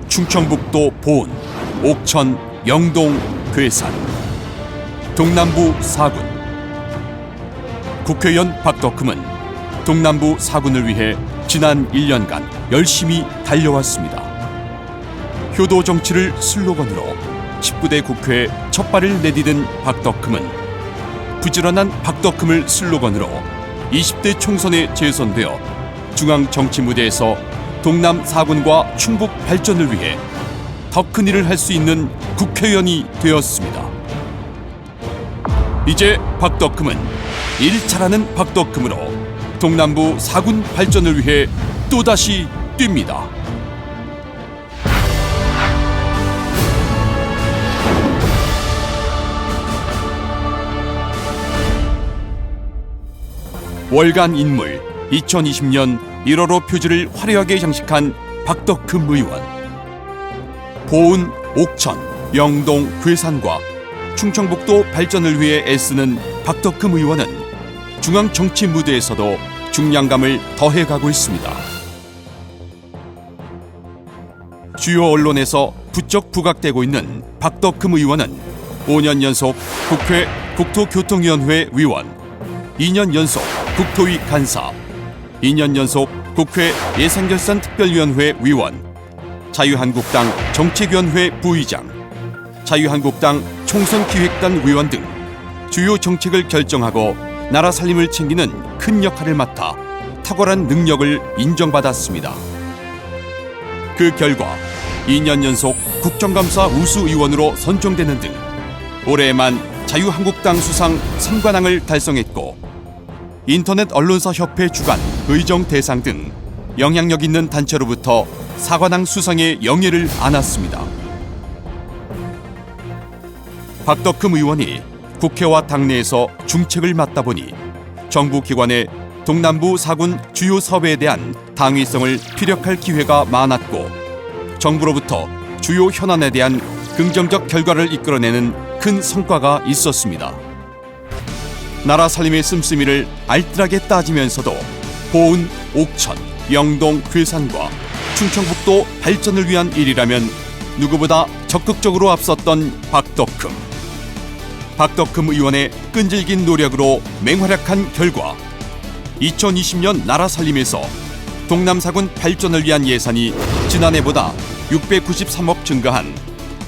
충청북도 보은, 옥천, 영동, 괴산, 동남부 4군. 국회의원 박덕흠은 동남부 4군을 위해 지난 1년간 열심히 달려왔습니다. 효도 정치를 슬로건으로 19대 국회에 첫 발을 내디딘 박덕흠은 부지런한 박덕흠을 슬로건으로 20대 총선에 재선되어 중앙 정치 무대에서 동남 4군과 충북 발전을 위해 더 큰 일을 할 수 있는 국회의원이 되었습니다. 이제 박덕흠은 일 잘하는 박덕흠으로 동남부 4군 발전을 위해 또다시 뜁니다. 월간 인물 2020년 1월호 표지를 화려하게 장식한 박덕흠 의원. 보은, 옥천, 영동, 괴산과 충청북도 발전을 위해 애쓰는 박덕흠 의원은 중앙 정치 무대에서도 중량감을 더해가고 있습니다. 주요 언론에서 부쩍 부각되고 있는 박덕흠 의원은 5년 연속 국회 국토교통위원회 위원, 2년 연속 국토위 간사, 2년 연속 국회 예산결산특별위원회 위원, 자유한국당 정책위원회 부의장, 자유한국당 총선기획단 위원 등 주요 정책을 결정하고 나라 살림을 챙기는 큰 역할을 맡아 탁월한 능력을 인정받았습니다. 그 결과 2년 연속 국정감사 우수의원으로 선정되는 등 올해에만 자유한국당 수상 3관왕을 달성했고, 인터넷 언론사 협회 주관 의정 대상 등 영향력 있는 단체로부터 4관왕 수상의 영예를 안았습니다. 박덕흠 의원이 국회와 당내에서 중책을 맡다 보니 정부 기관의 동남부 4군 주요 사업에 대한 당위성을 피력할 기회가 많았고, 정부로부터 주요 현안에 대한 긍정적 결과를 이끌어내는 큰 성과가 있었습니다. 나라 살림의 씀씀이를 알뜰하게 따지면서도 보은, 옥천, 영동, 괴산과 충청북도 발전을 위한 일이라면 누구보다 적극적으로 앞섰던 박덕흠. 박덕흠 의원의 끈질긴 노력으로 맹활약한 결과 2020년 나라 살림에서 동남 4군 발전을 위한 예산이 지난해보다 693억 증가한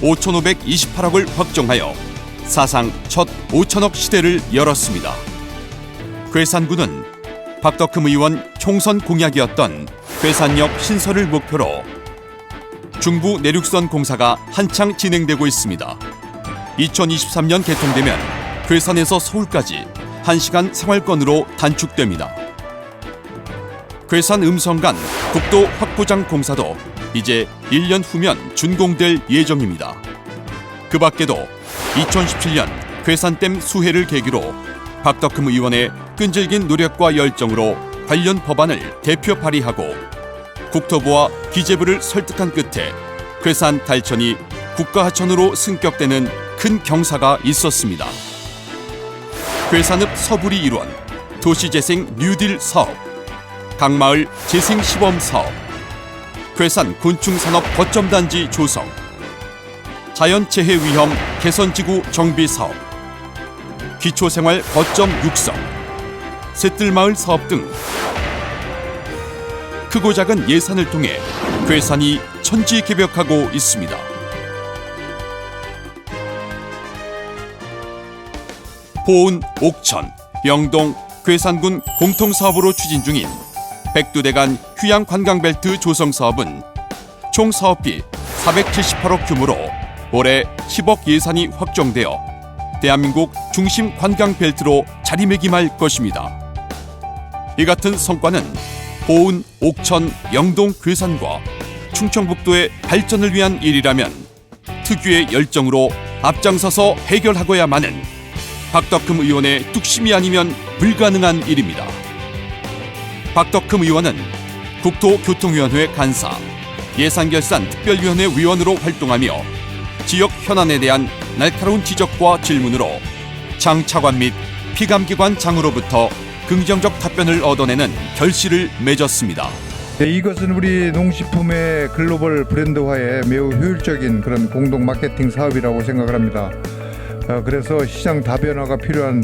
5,528억을 확정하여 사상 첫 5천억 시대를 열었습니다. 괴산군은 박덕흠 의원 총선 공약이었던 괴산역 신설을 목표로 중부 내륙선 공사가 한창 진행되고 있습니다. 2023년 개통되면 괴산에서 서울까지 1시간 생활권으로 단축됩니다. 괴산 음성간 국도 확보장 공사도 이제 1년 후면 준공될 예정입니다. 그 밖에도 2017년 괴산댐 수해를 계기로 박덕흠 의원의 끈질긴 노력과 열정으로 관련 법안을 대표 발의하고 국토부와 기재부를 설득한 끝에 괴산 달천이 국가하천으로 승격되는 큰 경사가 있었습니다. 괴산읍 서부리 일원, 도시재생 뉴딜 사업, 강마을 재생시범 사업, 괴산 곤충산업 거점단지 조성, 자연재해 위험 개선지구 정비 사업, 기초생활 거점 육성, 새뜰마을 사업 등 크고 작은 예산을 통해 괴산이 천지개벽하고 있습니다. 보은, 옥천, 영동, 괴산군 공통사업으로 추진 중인 백두대간 휴양관광벨트 조성 사업은 총 사업비 478억 규모로 올해 10억 예산이 확정되어 대한민국 중심 관광벨트로 자리매김할 것입니다. 이 같은 성과는 보은, 옥천, 영동, 괴산과 충청북도의 발전을 위한 일이라면 특유의 열정으로 앞장서서 해결하고야만은 박덕흠 의원의 뚝심이 아니면 불가능한 일입니다. 박덕흠 의원은 국토교통위원회 간사, 예산결산특별위원회 위원으로 활동하며 지역 현안에 대한 날카로운 지적과 질문으로 장차관 및 피감기관 장으로부터 긍정적 답변을 얻어내는 결실을 맺었습니다. 네, 이것은 우리 농식품의 글로벌 브랜드화에 매우 효율적인 그런 공동 마케팅 사업이라고 생각을 합니다. 그래서 시장 다변화가 필요한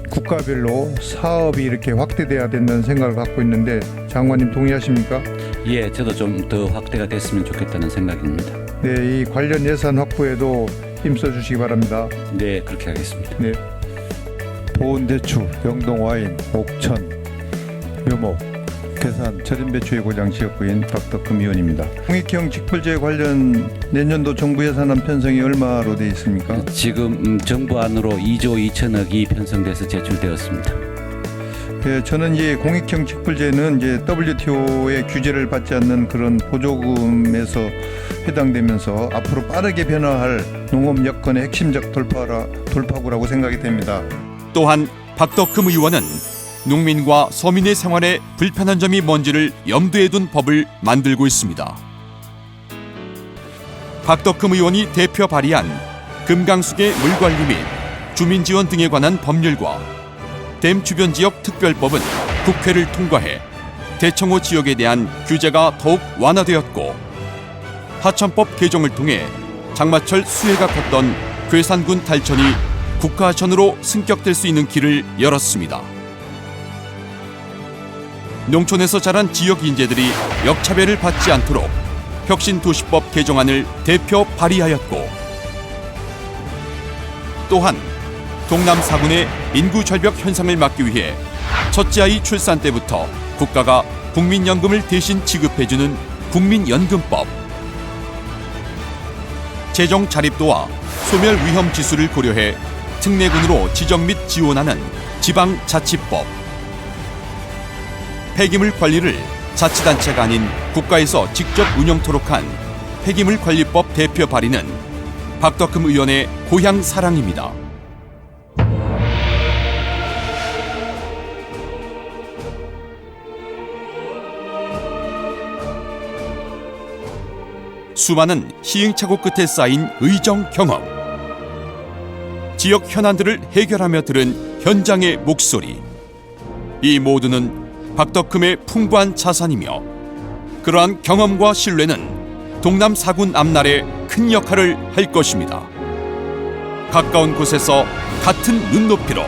국가별로 사업이 이렇게 확대돼야 된다는 생각을 갖고 있는데 장관님 동의하십니까? 예, 저도 좀 더 확대가 됐으면 좋겠다는 생각입니다. 네, 이 관련 예산 확보에도 힘써 주시기 바랍니다. 네, 그렇게 하겠습니다. 네. 보온대추, 영동와인, 옥천, 묘목, 괴산, 절임배추의 고장 지역구인 박덕흠 의원입니다. 공익형 직불제 관련 내년도 정부 예산안 편성이 얼마로 되어 있습니까? 지금 정부안으로 2조 2천억이 편성돼서 제출되었습니다. 예, 저는 이 공익형 직불제는 이제 WTO의 규제를 받지 않는 그런 보조금에서 해당되면서 앞으로 빠르게 변화할 농업 여건의 핵심적 돌파구라고 생각이 됩니다. 또한 박덕흠 의원은 농민과 서민의 생활에 불편한 점이 뭔지를 염두에 둔 법을 만들고 있습니다. 박덕흠 의원이 대표 발의한 금강수계 물관리 및 주민지원 등에 관한 법률과 댐 주변 지역 특별법은 국회를 통과해 대청호 지역에 대한 규제가 더욱 완화되었고, 하천법 개정을 통해 장마철 수해가 컸던 괴산군 달천이 국가하천으로 승격될 수 있는 길을 열었습니다. 농촌에서 자란 지역 인재들이 역차별을 받지 않도록 혁신도시법 개정안을 대표 발의하였고, 또한 동남 4군의 인구 절벽 현상을 막기 위해 첫째 아이 출산 때부터 국가가 국민연금을 대신 지급해주는 국민연금법, 재정 자립도와 소멸 위험 지수를 고려해 특례군으로 지정 및 지원하는 지방자치법, 폐기물 관리를 자치단체가 아닌 국가에서 직접 운영토록 한 폐기물관리법 대표 발의는 박덕흠 의원의 고향 사랑입니다. 수많은 시행착오 끝에 쌓인 의정 경험, 지역 현안들을 해결하며 들은 현장의 목소리, 이 모두는 박덕흠의 풍부한 자산이며, 그러한 경험과 신뢰는 동남 4군 앞날에 큰 역할을 할 것입니다. 가까운 곳에서 같은 눈높이로,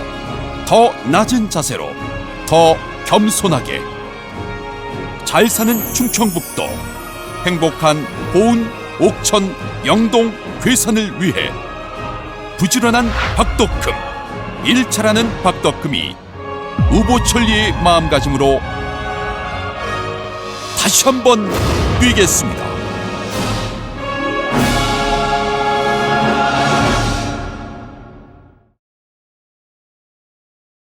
더 낮은 자세로, 더 겸손하게 잘 사는 충청북도, 행복한 보은, 옥천, 영동, 괴산을 위해 부지런한 박덕흠, 일차라는 박덕흠이 우보천리의 마음가짐으로 다시 한번 뛰겠습니다.